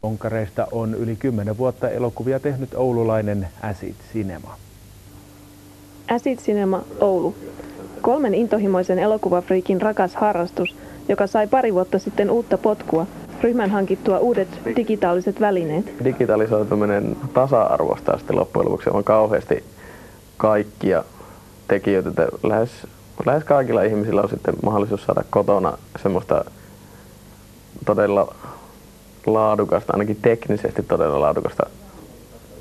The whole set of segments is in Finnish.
Onkareista on yli 10 vuotta elokuvia tehnyt oululainen Acid Cinema. Acid Cinema Oulu. 3 intohimoisen elokuvafriikin rakas harrastus, joka sai pari vuotta sitten uutta potkua, ryhmän hankittua uudet digitaaliset välineet. Digitalisoituminen tasa-arvostaa sitten loppujen lopuksi on kauheasti kaikkia tekijöitä. Lähes kaikilla ihmisillä on sitten mahdollisuus saada kotona semmoista todella laadukasta, ainakin teknisesti todella laadukasta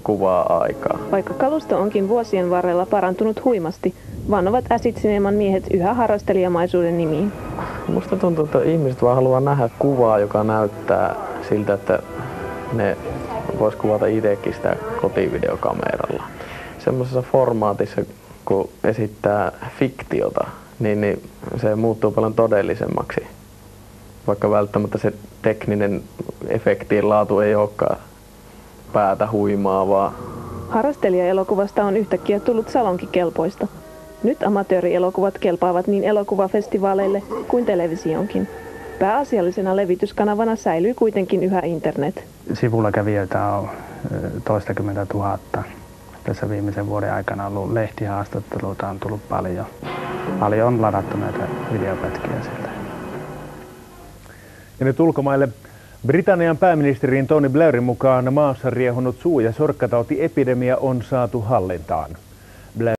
kuvaa aikaa. Vaikka kalusto onkin vuosien varrella parantunut huimasti, vannovat Acid Cineman miehet yhä harrastelijamaisuuden nimiin. Musta tuntuu, että ihmiset vaan haluaa nähdä kuvaa, joka näyttää siltä, että ne vois kuvata itsekin sitä kotivideokameralla. Semmoisessa formaatissa, kun esittää fiktiota, niin se muuttuu paljon todellisemmaksi. Vaikka välttämättä se tekninen efektien laatu ei olekaan päätä huimaavaa. Harrastelijaelokuvasta on yhtäkkiä tullut salonkikelpoista. Nyt amatöörielokuvat kelpaavat niin elokuvafestivaaleille kuin televisioonkin. Pääasiallisena levityskanavana säilyy kuitenkin yhä internet. Sivulla kävijöitä on toistakymmentä tuhatta. Tässä viimeisen vuoden aikana on ollut lehtihaastatteluita, on tullut paljon. Paljon on ladattu näitä videopätkiä sieltä. Ja nyt ulkomaille. Britannian pääministerin Tony Blairin mukaan maassa riehunut suu- ja sorkkatautiepidemia on saatu hallintaan.